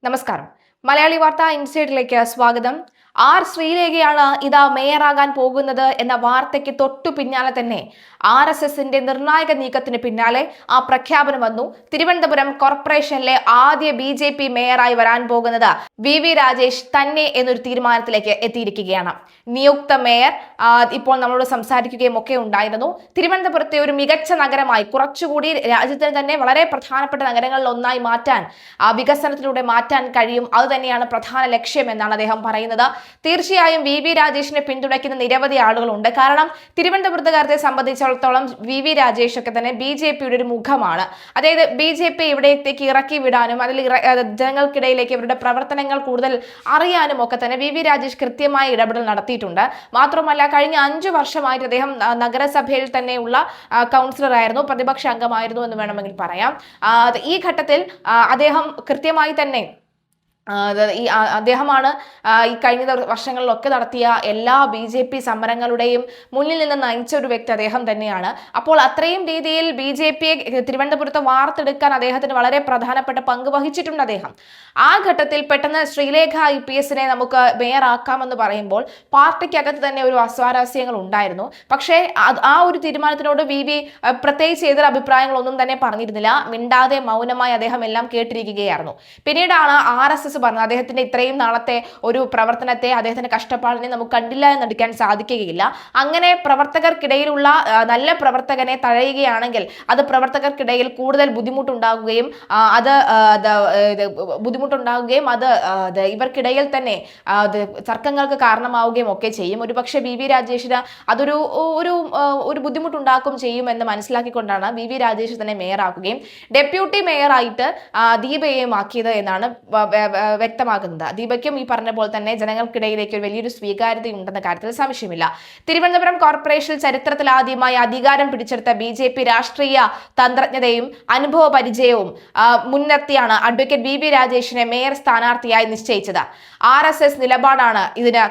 നമസ്കാരം. മലയാളി വാർത്താ ഇൻസൈഡിലേക്ക് സ്വാഗതം. ആർ ശ്രീലേഖയാണ് ഇതാ മേയറാകാൻ പോകുന്നത് എന്ന വാർത്തയ്ക്ക് തൊട്ടു പിന്നാലെ തന്നെ RSSന്റെ നിർണായക നീക്കത്തിന് പിന്നാലെ ആ പ്രഖ്യാപനം വന്നു. തിരുവനന്തപുരം കോർപ്പറേഷനിലെ ആദ്യ BJP മേയറായി വരാൻ പോകുന്നത് VV രാജേഷ് തന്നെ എന്നൊരു തീരുമാനത്തിലേക്ക് എത്തിയിരിക്കുകയാണ്. നിയുക്ത മേയർ ഇപ്പോൾ നമ്മളോട് സംസാരിക്കുകയും ഒക്കെ ഉണ്ടായിരുന്നു. തിരുവനന്തപുരത്തെ ഒരു മികച്ച നഗരമായി, കുറച്ചുകൂടി രാജ്യത്തിന് തന്നെ വളരെ പ്രധാനപ്പെട്ട നഗരങ്ങളിൽ ഒന്നായി മാറ്റാൻ, വികസനത്തിലൂടെ മാറ്റാൻ കഴിയും. അത് തന്നെയാണ് പ്രധാന ലക്ഷ്യം എന്നാണ് അദ്ദേഹം പറയുന്നത്. തീർച്ചയായും VV രാജേഷിനെ പിന്തുണയ്ക്കുന്ന നിരവധി ആളുകളുണ്ട്. കാരണം തിരുവനന്തപുരത്തുകാരെ സംബന്ധിച്ചിടത്തോളം VV രാജേഷ് ഒക്കെ തന്നെ BJPയുടെ ഒരു മുഖമാണ്. അതായത് BJP ഇവിടത്തേക്ക് ഇറക്കി വിടാനും അതിൽ ജനങ്ങൾക്കിടയിലേക്ക് ഇവരുടെ പ്രവർത്തനങ്ങൾ കൂടുതൽ അറിയാനും ഒക്കെ തന്നെ VV രാജേഷ് കൃത്യമായ ഇടപെടൽ നടത്തിയിട്ടുണ്ട്. മാത്രമല്ല, കഴിഞ്ഞ 5 വർഷമായിട്ട് അദ്ദേഹം നഗരസഭയിൽ തന്നെയുള്ള കൗൺസിലർ ആയിരുന്നു, പ്രതിപക്ഷ അംഗമായിരുന്നു എന്ന് വേണമെങ്കിൽ പറയാം. ഈ ഘട്ടത്തിൽ അദ്ദേഹം കൃത്യമായി തന്നെ അദ്ദേഹമാണ് ഈ കഴിഞ്ഞ വർഷങ്ങളിലൊക്കെ നടത്തിയ എല്ലാ BJP സമരങ്ങളുടെയും മുന്നിൽ നിന്ന് നയിച്ച ഒരു വ്യക്തി അദ്ദേഹം തന്നെയാണ്. അപ്പോൾ അത്രയും രീതിയിൽ BJPയെ തിരുവനന്തപുരത്ത് വാർത്തെടുക്കാൻ അദ്ദേഹത്തിന് വളരെ പ്രധാനപ്പെട്ട പങ്ക് വഹിച്ചിട്ടുണ്ട് അദ്ദേഹം. ആ ഘട്ടത്തിൽ പെട്ടെന്ന് ശ്രീലേഖ IPSനെ നമുക്ക് മേയറാക്കാമെന്ന് പറയുമ്പോൾ പാർട്ടിക്കകത്ത് തന്നെ ഒരു അസ്വാരസ്യങ്ങൾ ഉണ്ടായിരുന്നു. പക്ഷേ ആ ഒരു തീരുമാനത്തിനോട് VV പ്രത്യേകിച്ച് എതിർ അഭിപ്രായങ്ങളൊന്നും തന്നെ പറഞ്ഞിരുന്നില്ല. മിണ്ടാതെ മൗനമായി അദ്ദേഹം എല്ലാം കേട്ടിരിക്കുകയായിരുന്നു. പിന്നീടാണ് RSS പറഞ്ഞു, അദ്ദേഹത്തിന്റെ ഇത്രയും നാളത്തെ ഒരു പ്രവർത്തനത്തെ, അദ്ദേഹത്തിന്റെ കഷ്ടപ്പാടിനെ നമുക്ക് കണ്ടില്ല എന്ന് നടിക്കാൻ സാധിക്കുകയില്ല. അങ്ങനെ പ്രവർത്തകർക്കിടയിലുള്ള നല്ല പ്രവർത്തകനെ തഴയുകയാണെങ്കിൽ അത് പ്രവർത്തകർക്കിടയിൽ കൂടുതൽ ബുദ്ധിമുട്ടുണ്ടാകുകയും അത് ഇവർക്കിടയിൽ തന്നെ തർക്കങ്ങൾക്ക് കാരണമാവുകയും ഒക്കെ ചെയ്യും. ഒരുപക്ഷെ VV രാജേഷിന് അതൊരു ഒരു ബുദ്ധിമുട്ടുണ്ടാക്കും ചെയ്യുമെന്ന് മനസ്സിലാക്കിക്കൊണ്ടാണ് VV രാജേഷ് തന്നെ മേയറാക്കുകയും ഡെപ്യൂട്ടി മേയറായിട്ട് ദീപയെയും ആക്കിയത് എന്നാണ് വ്യക്തമാകുന്നത്. ദീപയ്ക്കും ഈ പറഞ്ഞ പോലെ തന്നെ ജനങ്ങൾക്കിടയിലേക്ക് ഒരു വലിയൊരു സ്വീകാര്യത ഉണ്ടെന്ന കാര്യത്തിൽ സംശയമില്ല. തിരുവനന്തപുരം കോർപ്പറേഷനിൽ ചരിത്രത്തിൽ ആദ്യമായി അധികാരം പിടിച്ചെടുത്ത BJP രാഷ്ട്രീയ തന്ത്രജ്ഞതയും അനുഭവ പരിചയവും മുൻനിർത്തിയാണ് അഡ്വക്കേറ്റ് VV രാജേഷിനെ മേയർ സ്ഥാനാർത്ഥിയായി നിശ്ചയിച്ചത്. RSS നിലപാടാണ് ഇതിന്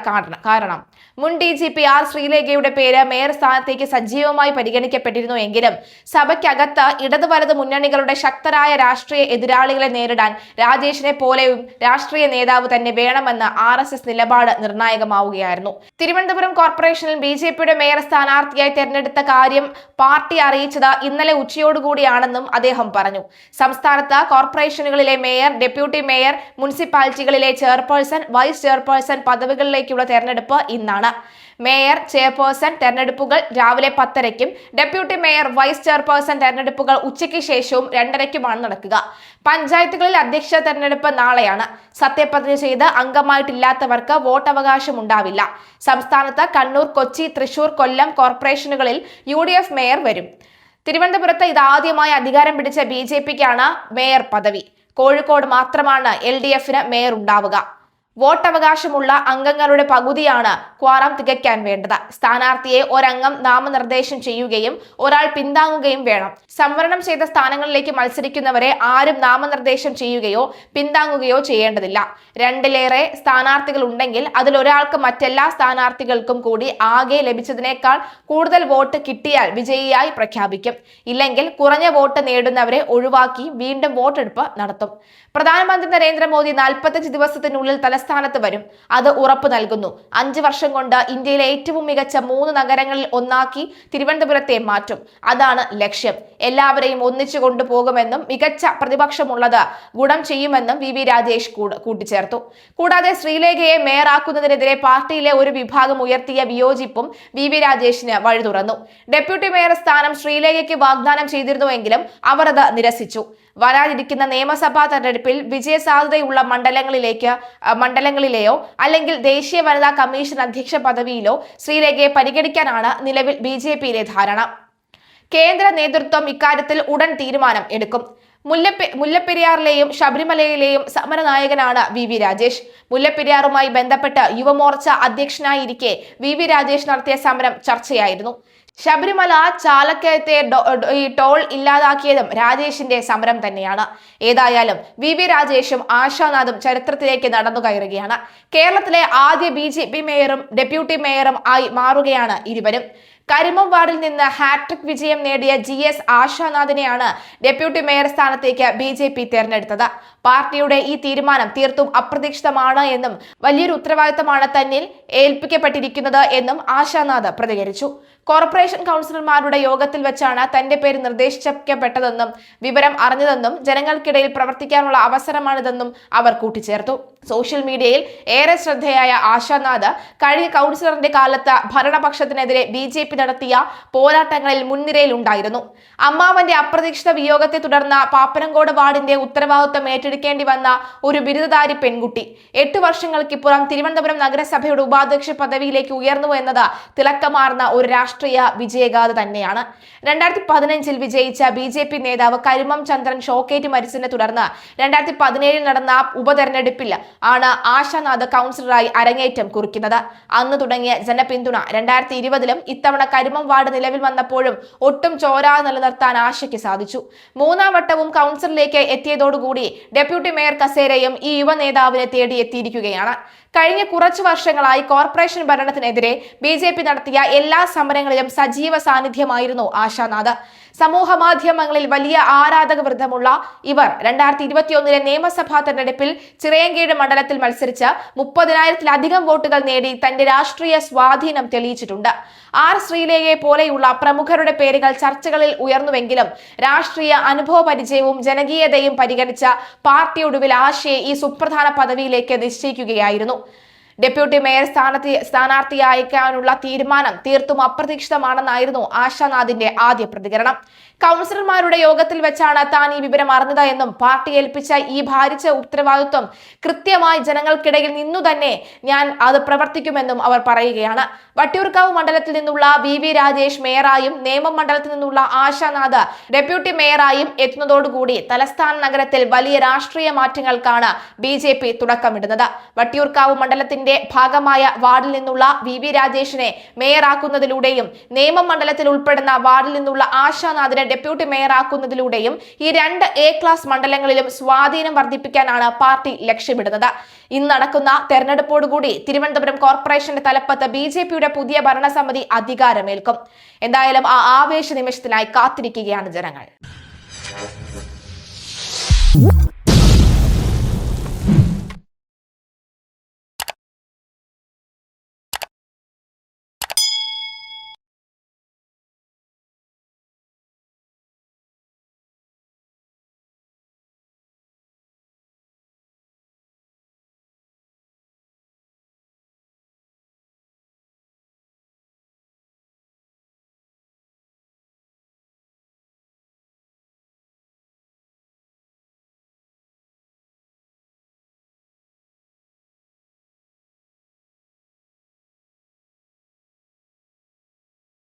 കാരണം. മുൻ DGP ആർ ശ്രീലേഖയുടെ പേര് മേയർ സ്ഥാനത്തേക്ക് സജീവമായി പരിഗണിക്കപ്പെട്ടിരുന്നു എങ്കിലും സഭയ്ക്കകത്ത് ഇടത് വലത് മുന്നണികളുടെ ശക്തരായ രാഷ്ട്രീയ എതിരാളികളെ നേരിടാൻ രാജേഷിനെ പോലെയും രാഷ്ട്രീയ നേതാവ് തന്നെ വേണമെന്ന് RSS നിലപാട് നിർണായകമാവുകയായിരുന്നു. തിരുവനന്തപുരം കോർപ്പറേഷനിൽ BJPയുടെ മേയർ സ്ഥാനാർത്ഥിയായി തെരഞ്ഞെടുത്ത കാര്യം പാർട്ടി അറിയിച്ചത് ഇന്നലെ ഉച്ചയോടുകൂടിയാണെന്നും അദ്ദേഹം പറഞ്ഞു. സംസ്ഥാനത്ത് കോർപ്പറേഷനുകളിലെ മേയർ, ഡെപ്യൂട്ടി മേയർ, മുനിസിപ്പാലിറ്റികളിലെ ചെയർപേഴ്സൺ, വൈസ് ചെയർപേഴ്സൺ പദവികളിലേക്കുള്ള തെരഞ്ഞെടുപ്പ് ഇന്നാണ്. മേയർ, ചെയർപേഴ്സൺ തെരഞ്ഞെടുപ്പുകൾ രാവിലെ 10:30ക്കും ഡെപ്യൂട്ടി മേയർ, വൈസ് ചെയർപേഴ്സൺ തെരഞ്ഞെടുപ്പുകൾ ഉച്ചയ്ക്ക് ശേഷവും 2:30ക്കുമാണ് നടക്കുക. പഞ്ചായത്തുകളിൽ അധ്യക്ഷ തെരഞ്ഞെടുപ്പ് നാളെയാണ്. സത്യപ്രതിജ്ഞ ചെയ്ത് അംഗമായിട്ടില്ലാത്തവർക്ക് വോട്ടവകാശം ഉണ്ടാവില്ല. സംസ്ഥാനത്ത് കണ്ണൂർ, കൊച്ചി, തൃശൂർ, കൊല്ലം കോർപ്പറേഷനുകളിൽ UDF മേയർ വരും. തിരുവനന്തപുരത്ത് ഇതാദ്യമായി അധികാരം പിടിച്ച BJPക്കാണ് മേയർ പദവി. കോഴിക്കോട് മാത്രമാണ് LDFന് മേയർ ഉണ്ടാവുക. വോട്ടവകാശമുള്ള അംഗങ്ങളുടെ പകുതിയാണ് ക്വാറം തികയ്ക്കാൻ വേണ്ടത്. സ്ഥാനാർത്ഥിയെ ഒരംഗം നാമനിർദ്ദേശം ചെയ്യുകയും ഒരാൾ പിന്താങ്ങുകയും വേണം. സംവരണം ചെയ്ത സ്ഥാനങ്ങളിലേക്ക് മത്സരിക്കുന്നവരെ ആരും നാമനിർദ്ദേശം ചെയ്യുകയോ പിന്താങ്ങുകയോ ചെയ്യേണ്ടതില്ല. 2ലേറെ സ്ഥാനാർത്ഥികൾ ഉണ്ടെങ്കിൽ അതിലൊരാൾക്ക് മറ്റെല്ലാ സ്ഥാനാർത്ഥികൾക്കും കൂടി ആകെ ലഭിച്ചതിനേക്കാൾ കൂടുതൽ വോട്ട് കിട്ടിയാൽ വിജയിയായി പ്രഖ്യാപിക്കും. ഇല്ലെങ്കിൽ കുറഞ്ഞ വോട്ട് നേടുന്നവരെ ഒഴിവാക്കി വീണ്ടും വോട്ടെടുപ്പ് നടത്തും. പ്രധാനമന്ത്രി നരേന്ദ്രമോദി 45 ദിവസത്തിനുള്ളിൽ തലസ്ഥാനത്ത് വരും. അത് ഉറപ്പു നൽകുന്നു. 5 വർഷം കൊണ്ട് ഇന്ത്യയിലെ ഏറ്റവും മികച്ച 3 നഗരങ്ങളിൽ ഒന്നാക്കി തിരുവനന്തപുരത്തെ മാറ്റും. അതാണ് ലക്ഷ്യം. എല്ലാവരെയും ഒന്നിച്ചു കൊണ്ടുപോകുമെന്നും മികച്ച പ്രതിപക്ഷമുള്ളത് ഗുണം ചെയ്യുമെന്നും VV രാജേഷ് കൂട്ടിച്ചേർത്തു. കൂടാതെ ശ്രീലേഖയെ മേയറാക്കുന്നതിനെതിരെ പാർട്ടിയിലെ ഒരു വിഭാഗം ഉയർത്തിയ വിയോജിപ്പും VV രാജേഷിന് വഴി തുറന്നു. ഡെപ്യൂട്ടി മേയർ സ്ഥാനം ശ്രീലേഖയ്ക്ക് വാഗ്ദാനം ചെയ്തിരുന്നുവെങ്കിലും അവർ അത് നിരസിച്ചു. വരാനിരിക്കുന്ന നിയമസഭാ തെരഞ്ഞെടുപ്പിൽ വിജയസാധ്യതയുള്ള മണ്ഡലങ്ങളിലെയോ അല്ലെങ്കിൽ ദേശീയ വനിതാ കമ്മീഷൻ അധ്യക്ഷ പദവിയിലോ ശ്രീലേഖയെ പരിഗണിക്കാനാണ് നിലവിൽ BJPയിലെ ധാരണ. കേന്ദ്ര നേതൃത്വം ഇക്കാര്യത്തിൽ ഉടൻ തീരുമാനം എടുക്കും. മുല്ലപ്പെരിയാറിലെയും ശബരിമലയിലെയും സമരനായകനാണ് VV രാജേഷ്. മുല്ലപ്പെരിയാറുമായി ബന്ധപ്പെട്ട് യുവമോർച്ച അധ്യക്ഷനായിരിക്കെ VV രാജേഷ് നടത്തിയ സമരം ചർച്ചയായിരുന്നു. ശബരിമല ചാലക്കയത്തെ ടോൾ ഇല്ലാതാക്കിയതും രാജേഷിന്റെ സമരം തന്നെയാണ്. ഏതായാലും VV രാജേഷും ആശാനാഥും ചരിത്രത്തിലേക്ക് നടന്നു കയറുകയാണ്. കേരളത്തിലെ ആദ്യ BJP മേയറും ഡെപ്യൂട്ടി മേയറും ആയി മാറുകയാണ് ഇരുവരും. കരിമം വാർഡിൽ നിന്ന് ഹാട്രിക് വിജയം നേടിയ GS ആശാനാഥിനെയാണ് ഡെപ്യൂട്ടി മേയർ സ്ഥാനത്തേക്ക് BJP തെരഞ്ഞെടുത്തത്. പാർട്ടിയുടെ ഈ തീരുമാനം തീർത്തും അപ്രതീക്ഷിതമാണ് എന്നും വലിയൊരു ഉത്തരവാദിത്തമാണ് തന്നിൽ ഏൽപ്പിക്കപ്പെട്ടിരിക്കുന്നത് എന്നും ആശാനാഥ് പ്രതികരിച്ചു. കോർപ്പറേഷൻ കൗൺസിലർമാരുടെ യോഗത്തിൽ വെച്ചാണ് തന്റെ പേര് നിർദ്ദേശിക്കപ്പെട്ടതെന്നും വിവരം അറിഞ്ഞതെന്നും ജനങ്ങൾക്കിടയിൽ പ്രവർത്തിക്കാനുള്ള അവസരമാണിതെന്നും അവർ കൂട്ടിച്ചേർത്തു. സോഷ്യൽ മീഡിയയിൽ ഏറെ ശ്രദ്ധേയായ ആശാനാഥ് കഴിഞ്ഞ കൗൺസിലറിന്റെ കാലത്ത് ഭരണപക്ഷത്തിനെതിരെ BJP നടത്തിയ പോരാട്ടങ്ങളിൽ മുൻനിരയിലുണ്ടായിരുന്നു. അമ്മാവന്റെ അപ്രതീക്ഷിത വിയോഗത്തെ തുടർന്ന് പാപ്പനംകോട് വാർഡിന്റെ ഉത്തരവാദിത്വം ഏറ്റെടുക്കേണ്ടി വന്ന ഒരു ബിരുദധാരി പെൺകുട്ടി 8 വർഷങ്ങൾക്കിപ്പുറം തിരുവനന്തപുരം നഗരസഭയുടെ ഉപാധ്യക്ഷ പദവിയിലേക്ക് ഉയർന്നു എന്നത് തിളക്കമാർന്ന ഒരു രാഷ്ട്രീയ വിജയഗാഥ തന്നെയാണ്. 2015 വിജയിച്ച BJP നേതാവ് കരിമം ചന്ദ്രൻ ഷോക്കേറ്റ് മരിച്ചതിനെ തുടർന്ന് 2017 നടന്ന ഉപതെരഞ്ഞെടുപ്പിൽ ആണ് ആശാനാഥ് കൗൺസിലറായി അരങ്ങേറ്റം കുറിക്കുന്നത്. അന്ന് തുടങ്ങിയ ജനപിന്തുണ 2020 ഇത്തവണ കരിമം വാർഡ് നിലവിൽ വന്നപ്പോഴും ഒട്ടും ചോരാതെ നിലനിർത്താൻ ആശയ്ക്ക് സാധിച്ചു. 3ാം വട്ടവും കൗൺസിലിലേക്ക് എത്തിയതോടുകൂടി ഡെപ്യൂട്ടി മേയർ കസേരയും ഈ യുവ നേതാവിനെ തേടിയെത്തിയിരിക്കുകയാണ്. കഴിഞ്ഞ കുറച്ചു വർഷങ്ങളായി കോർപ്പറേഷൻ ഭരണത്തിനെതിരെ BJP നടത്തിയ എല്ലാ സമരങ്ങളിലും സജീവ സാന്നിധ്യമായിരുന്നു ആശാനാഥ്. സമൂഹ മാധ്യമങ്ങളിൽ വലിയ ആരാധക വൃന്ദമുള്ള ഇവർ 2021 നിയമസഭാ തെരഞ്ഞെടുപ്പിൽ ചിറയൻകീഴ് മണ്ഡലത്തിൽ മത്സരിച്ച് 30,000-ലധികം വോട്ടുകൾ നേടി തന്റെ രാഷ്ട്രീയ സ്വാധീനം തെളിയിച്ചിട്ടുണ്ട്. ശ്രീലേഖയെ പോലെയുള്ള പ്രമുഖരുടെ പേരുകൾ ചർച്ചകളിൽ ഉയർന്നുവെങ്കിലും രാഷ്ട്രീയ അനുഭവ പരിചയവും ജനകീയതയും പരിഗണിച്ച പാർട്ടി ഒടുവിൽ ആശയെ ഈ സുപ്രധാന പദവിയിലേക്ക് നിശ്ചയിക്കുകയായിരുന്നു. ഡെപ്യൂട്ടി മേയർ സ്ഥാനാർത്ഥിയാക്കാനുള്ള തീരുമാനം തീർത്തും അപ്രതീക്ഷിതമാണെന്നായിരുന്നു ആശാനാഥിന്റെ ആദ്യ പ്രതികരണം. കൗൺസിലർമാരുടെ യോഗത്തിൽ വെച്ചാണ് താൻ ഈ വിവരം അറിഞ്ഞത് എന്നും പാർട്ടി ഏൽപ്പിച്ച ഈ ഭാരിച്ച ഉത്തരവാദിത്വം കൃത്യമായി ജനങ്ങൾക്കിടയിൽ നിന്നു തന്നെ ഞാൻ അത് പ്രവർത്തിക്കുമെന്നും അവർ പറയുകയാണ്. വട്ടിയൂർക്കാവ് മണ്ഡലത്തിൽ നിന്നുള്ള VV രാജേഷ് മേയറായും നേമം മണ്ഡലത്തിൽ നിന്നുള്ള ആശാനാഥ് ഡെപ്യൂട്ടി മേയറായും എത്തുന്നതോടുകൂടി തലസ്ഥാന നഗരത്തിൽ വലിയ രാഷ്ട്രീയ മാറ്റങ്ങൾക്കാണ് BJP തുടക്കമിടുന്നത്. വട്ടിയൂർക്കാവ് മണ്ഡലത്തിന്റെ ഭാഗമായ വാർഡിൽ നിന്നുള്ള VV രാജേഷിനെ മേയറാക്കുന്നതിലൂടെയും നേമം മണ്ഡലത്തിൽ ഉൾപ്പെടുന്ന വാർഡിൽ നിന്നുള്ള ആശാനാഥിനെ ഡെപ്യൂട്ടി മേയറാക്കുന്നതിലൂടെയും ഈ 2 A ക്ലാസ് മണ്ഡലങ്ങളിലും സ്വാധീനം വർദ്ധിപ്പിക്കാനാണ് പാർട്ടി ലക്ഷ്യമിടുന്നത്. ഇന്ന് നടക്കുന്ന തെരഞ്ഞെടുപ്പോടുകൂടി തിരുവനന്തപുരം കോർപ്പറേഷന്റെ തലപ്പത്ത് BJPയുടെ പുതിയ ഭരണസമിതി അധികാരമേൽക്കും. എന്തായാലും ആ ആവേശ നിമിഷത്തിനായി കാത്തിരിക്കുകയാണ് ജനങ്ങൾ.